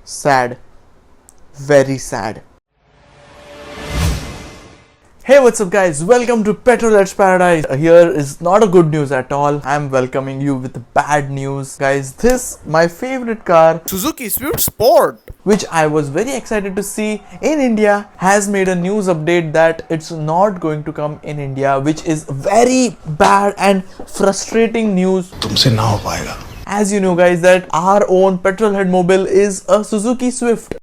Sad. Very sad. Hey, what's up guys? Welcome to Petrolhead's Paradise. Here is not a good news at all. I'm welcoming you with bad news. Guys, this, my favorite car, Suzuki Swift Sport, which I was very excited to see in India, has made a news update that it's not going to come in India, which is very bad and frustrating news. तुमसे ना हो पाएगा. As you know guys, that our own Petrolhead mobile is a Suzuki Swift.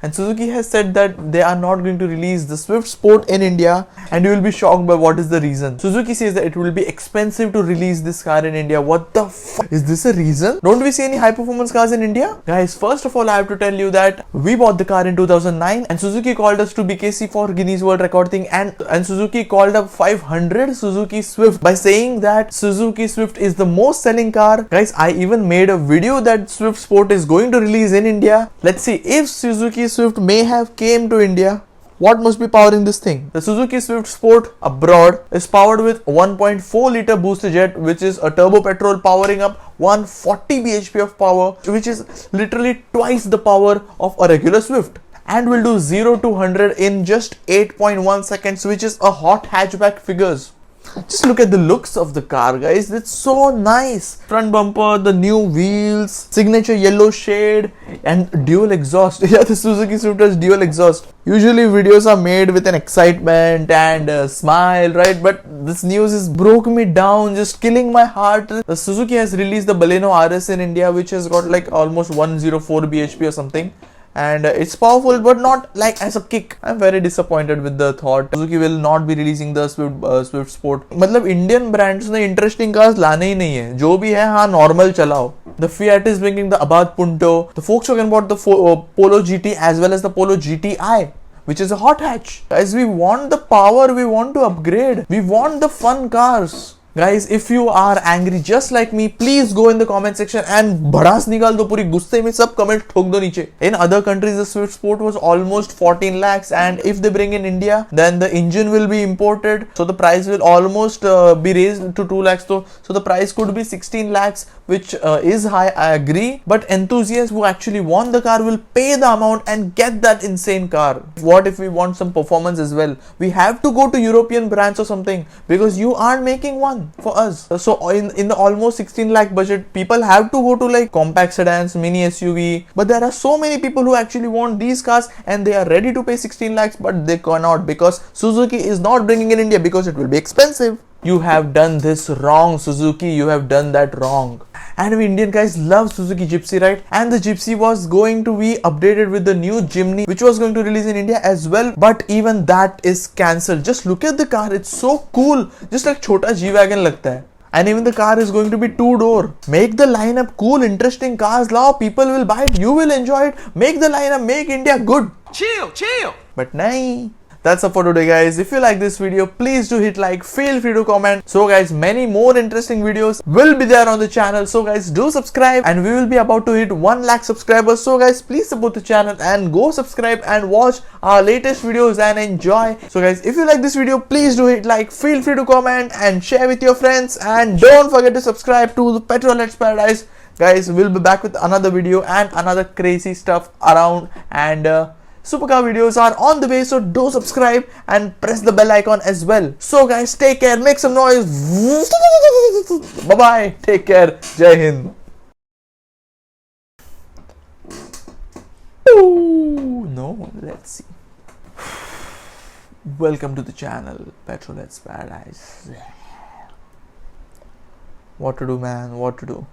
And Suzuki has said that they are not going to release the Swift Sport in India, and you will be shocked by what is the reason. Suzuki says that it will be expensive to release this car in India. What the f***? Is this a reason? Don't we see any high performance cars in India? Guys, first of all, I have to tell you that we bought the car in 2009 and Suzuki called us to BKC for Guinness World Record thing, and Suzuki called up 500 Suzuki Swift by saying that Suzuki Swift is the most selling car. Guys, I even made a video that Swift Sport is going to release in India. Let's see if Suzuki Swift may have came to India. What must be powering this thing? The Suzuki Swift Sport abroad is powered with 1.4 liter booster jet, which is a turbo petrol powering up 140 bhp of power, which is literally twice the power of a regular Swift, and will do 0 to 100 in just 8.1 seconds, which is a hot hatchback figures. Just look at the looks of the car, guys. It's so nice. Front bumper, the new wheels, signature yellow shade, and dual exhaust. Yeah, the Suzuki Swift has dual exhaust. Usually videos are made with an excitement and a smile, right? But this news is broke me down, just killing my heart. The Suzuki has released the Baleno RS in India, which has got like almost 104 bhp or something. And it's powerful, but not like as a kick. I'm very disappointed with the thought. Suzuki will not be releasing the Swift Sport. मतलब Indian brands ने interesting cars लाने ही नहीं है. जो भी है हाँ normal चलाओ. The Fiat is bringing the Abarth Punto. The Volkswagen bought the Polo GT as well as the Polo GTI, which is a hot hatch. Guys, we want the power. We want to upgrade. We want the fun cars. Guys, if you are angry just like me, please go in the comment section and भड़ास निकाल दो पूरी गुस्से में सब comment ठोक दो नीचे. In other countries, the Swift Sport was almost 14 lakhs, and if they bring in India, then the engine will be imported, so the price will almost be raised to 2 lakhs. So the price could be 16 lakhs, which is high, I agree. But enthusiasts who actually want the car will pay the amount and get that insane car. What if we want some performance as well? We have to go to European brands or something, because you aren't making one for us. So in the almost 16 lakh budget, people have to go to like compact sedans, mini SUV, but there are so many people who actually want these cars and they are ready to pay 16 lakhs, but they cannot because Suzuki is not bringing in India because it will be expensive. You have done this wrong, Suzuki. You have done that wrong. And we Indian guys love Suzuki Gypsy, right? And the Gypsy was going to be updated with the new Jimny, which was going to release in India as well. But even that is cancelled. Just look at the car. It's so cool. Just like Chota G-Wagon लगता है. And even the car is going to be 2-door. Make the lineup cool, interesting cars. Lao, people will buy it. You will enjoy it. Make the lineup. Make India good. chill. But nahi. That's all for today, guys. If you like this video, please do hit like, feel free to comment. So guys, many more interesting videos will be there on the channel. So guys, do subscribe, and we will be about to hit 1 lakh subscribers. So guys, please support the channel and go subscribe and watch our latest videos and enjoy. So guys, if you like this video, please do hit like, feel free to comment and share with your friends, and don't forget to subscribe to the Petrolhead's Paradise. Guys, we'll be back with another video and another crazy stuff around, and supercar videos are on the way, so do subscribe and press the bell icon as well. So guys, take care, make some noise. Bye bye, take care, Jai Hind. Ooh, no, let's see. Welcome to the channel, Petrolhead's Paradise. What to do, man, what to do.